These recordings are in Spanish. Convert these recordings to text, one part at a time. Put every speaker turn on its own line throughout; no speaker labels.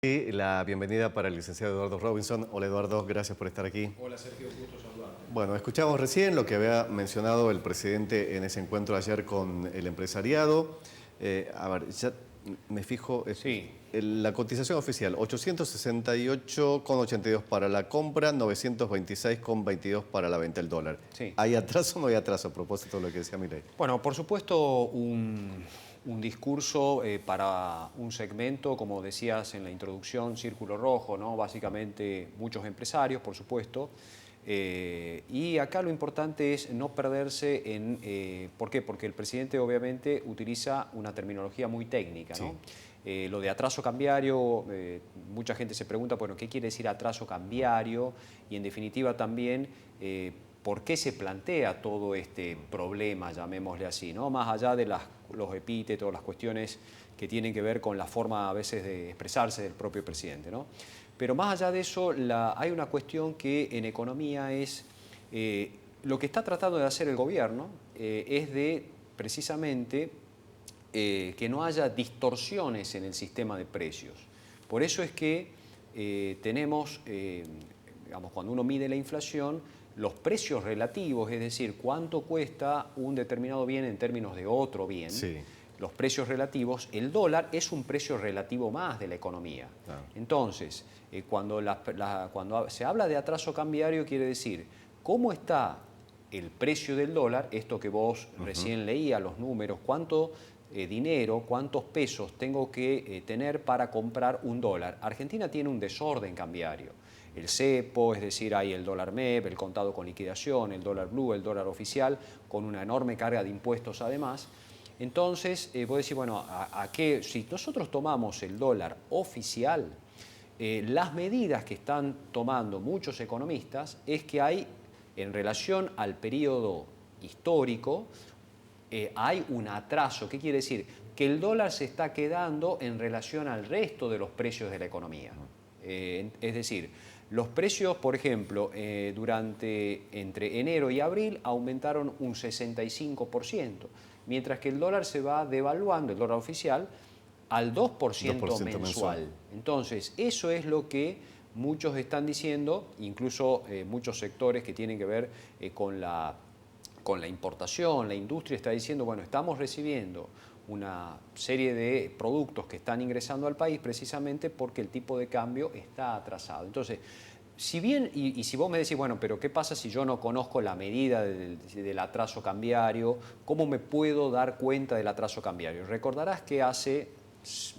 Y la bienvenida para el licenciado Eduardo Robinson. Hola Eduardo, gracias por estar aquí.
Hola Sergio, gusto saludarte.
Bueno, escuchamos recién lo que había mencionado el presidente en ese encuentro ayer con el empresariado. A ver, ya me fijo,
Sí.
la cotización oficial, 868,82 para la compra, 926,22 para la venta del dólar.
Sí.
¿Hay atraso o no hay atraso a propósito de lo que decía Milei?
Bueno, por supuesto, un discurso para un segmento, como decías en la introducción, Círculo Rojo, ¿no? Básicamente muchos empresarios, por supuesto. Y acá lo importante es no perderse en... ¿por qué? Porque el presidente obviamente utiliza una terminología muy técnica, ¿no?
Sí.
Lo de atraso cambiario, mucha gente se pregunta, bueno, ¿qué quiere decir atraso cambiario? Y en definitiva también, ¿por qué se plantea todo este problema, llamémosle así, ¿no? Más allá de los epítetos, las cuestiones que tienen que ver con la forma a veces de expresarse del propio presidente, ¿no? Pero más allá de eso, hay una cuestión que en economía es, lo que está tratando de hacer el gobierno es de precisamente que no haya distorsiones en el sistema de precios. Por eso es que tenemos, digamos, cuando uno mide la inflación, los precios relativos, es decir, cuánto cuesta un determinado bien en términos de otro bien,
Sí.
los precios relativos, el dólar es un precio relativo más de la economía.
Claro.
Entonces, cuando se habla de atraso cambiario, quiere decir cómo está el precio del dólar, esto que vos recién leías, los números, cuánto dinero, cuántos pesos tengo que tener para comprar un dólar. Argentina tiene un desorden cambiario. El cepo, es decir, hay el dólar MEP, el contado con liquidación, el dólar blue, el dólar oficial, con una enorme carga de impuestos además. Entonces, vos decís, bueno, si nosotros tomamos el dólar oficial, las medidas que están tomando muchos economistas es que hay, en relación al periodo histórico, hay un atraso. ¿Qué quiere decir? Que el dólar se está quedando en relación al resto de los precios de la economía. Es decir, los precios, por ejemplo, entre enero y abril aumentaron un 65%, mientras que el dólar se va devaluando, el dólar oficial, al 2% mensual. Entonces, eso es lo que muchos están diciendo, incluso muchos sectores que tienen que ver con la importación, la industria está diciendo, bueno, estamos recibiendo una serie de productos que están ingresando al país precisamente porque el tipo de cambio está atrasado. Entonces, si bien, y si vos me decís, bueno, pero ¿qué pasa si yo no conozco la medida del atraso cambiario? ¿Cómo me puedo dar cuenta del atraso cambiario? Recordarás que hace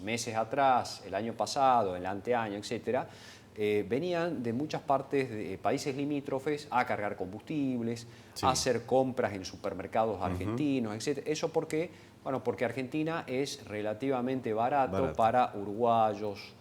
meses atrás, el año pasado, el anteaño, etcétera, venían de muchas partes de países limítrofes a cargar combustibles,
Sí.
a hacer compras en supermercados argentinos, etc. ¿Eso por qué? Bueno, porque Argentina es relativamente barato para uruguayos,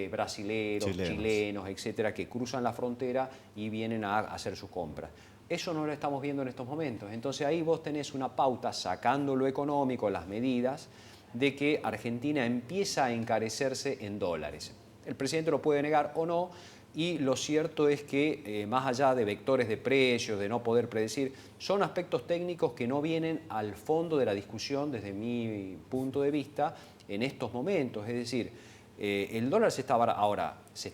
brasileros, chilenos, etcétera, que cruzan la frontera y vienen a hacer sus compras. Eso no lo estamos viendo en estos momentos. Entonces ahí vos tenés una pauta, sacando lo económico, las medidas, de que Argentina empieza a encarecerse en dólares. El presidente lo puede negar o no, y lo cierto es que más allá de vectores de precios, de no poder predecir, son aspectos técnicos que no vienen al fondo de la discusión desde mi punto de vista en estos momentos. Es decir, el dólar se está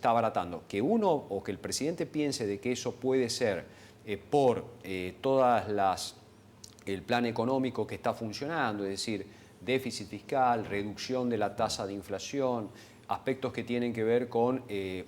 abaratando. Que uno o que el presidente piense de que eso puede ser por el plan económico que está funcionando, es decir, déficit fiscal, reducción de la tasa de inflación, aspectos que tienen que ver con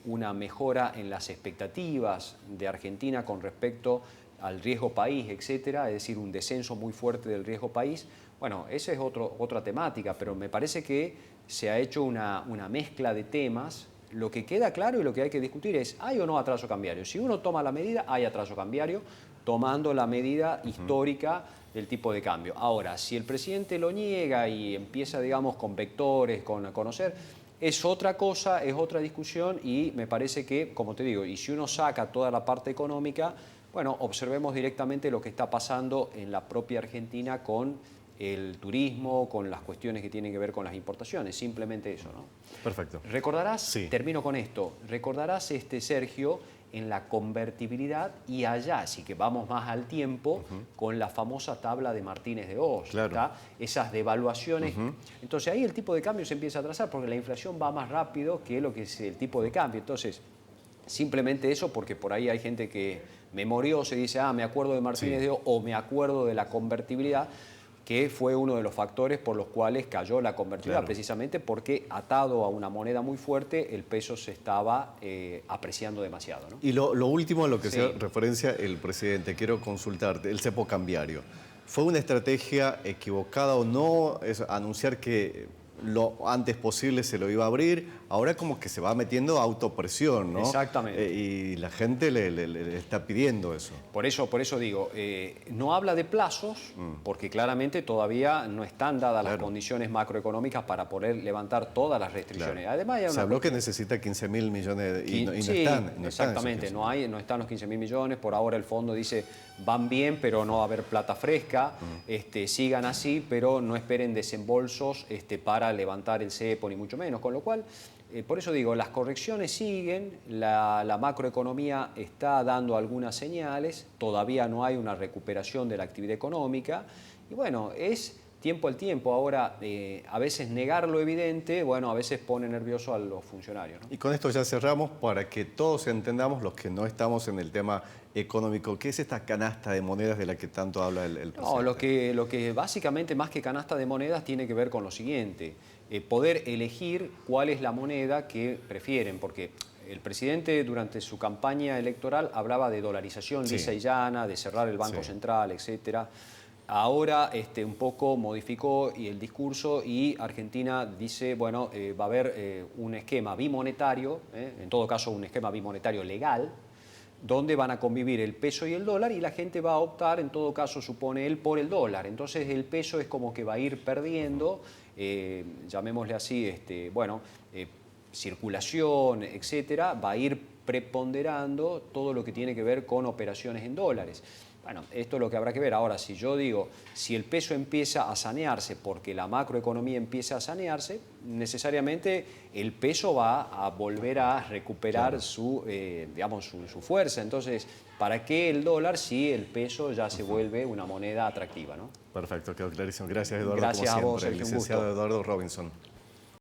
una mejora en las expectativas de Argentina con respecto al riesgo país, etcétera, es decir, un descenso muy fuerte del riesgo país. Bueno, esa es otra temática, pero me parece que se ha hecho una mezcla de temas. Lo que queda claro y lo que hay que discutir es, ¿hay o no atraso cambiario? Si uno toma la medida, hay atraso cambiario, tomando la medida histórica del tipo de cambio. Ahora, si el presidente lo niega y empieza, digamos, con vectores, con conocer, es otra cosa, es otra discusión, y me parece que, como te digo, y si uno saca toda la parte económica, bueno, observemos directamente lo que está pasando en la propia Argentina con el turismo, con las cuestiones que tienen que ver con las importaciones, simplemente eso, ¿no?
Perfecto.
Recordarás,
Sí.
termino con esto, recordarás, Sergio, en la convertibilidad y allá, así que vamos más al tiempo, con la famosa tabla de Martínez de Oz,
Claro.
esas devaluaciones. Entonces ahí el tipo de cambio se empieza a atrasar porque la inflación va más rápido que lo que es el tipo de cambio. Entonces, simplemente eso, porque por ahí hay gente que memoriosa y dice, me acuerdo de Martínez de Oz o me acuerdo de la convertibilidad, que fue uno de los factores por los cuales cayó la convertibilidad, precisamente porque atado a una moneda muy fuerte, el peso se estaba apreciando demasiado, ¿no?
Y lo último a lo que
Sí.
hace referencia el presidente, quiero consultarte, el cepo cambiario. ¿Fue una estrategia equivocada o no? Es anunciar que lo antes posible se lo iba a abrir, ahora como que se va metiendo autopresión, ¿no?
Exactamente.
Y la gente le está pidiendo eso.
Por eso digo, no habla de plazos, porque claramente todavía no están dadas las condiciones macroeconómicas para poder levantar todas las restricciones. Además, hay
Se
una
habló que necesita 15.000 millones y no
sí,
están.
exactamente, no están los 15.000 millones, por ahora el fondo dice van bien, pero no va a haber plata fresca, sigan así, pero no esperen desembolsos para levantar el cepo, ni mucho menos, con lo cual, por eso digo, las correcciones siguen, la macroeconomía está dando algunas señales, todavía no hay una recuperación de la actividad económica, y bueno, es tiempo al tiempo. Ahora, a veces negar lo evidente, bueno, a veces pone nervioso a los funcionarios, ¿no?
Y con esto ya cerramos para que todos entendamos, los que no estamos en el tema económico, ¿qué es esta canasta de monedas de la que tanto habla el presidente?
No, lo que básicamente más que canasta de monedas tiene que ver con lo siguiente, poder elegir cuál es la moneda que prefieren, porque el presidente durante su campaña electoral hablaba de dolarización lisa y llana, de cerrar el Banco Central, etcétera. Ahora un poco modificó el discurso y Argentina dice, bueno, va a haber un esquema bimonetario, en todo caso un esquema bimonetario legal, donde van a convivir el peso y el dólar y la gente va a optar, en todo caso, supone él, por el dólar. Entonces el peso es como que va a ir perdiendo, llamémosle así, circulación, etcétera, va a ir preponderando todo lo que tiene que ver con operaciones en dólares. Bueno, esto es lo que habrá que ver. Ahora, si yo digo, si el peso empieza a sanearse porque la macroeconomía empieza a sanearse, necesariamente el peso va a volver a recuperar su fuerza. Entonces, ¿para qué el dólar si el peso ya se vuelve una moneda atractiva, ¿no?
Perfecto, quedó clarísimo. Gracias, Eduardo.
Gracias
como
a vos,
siempre.
Sergio, un
Licenciado
gusto.
Eduardo Robinson.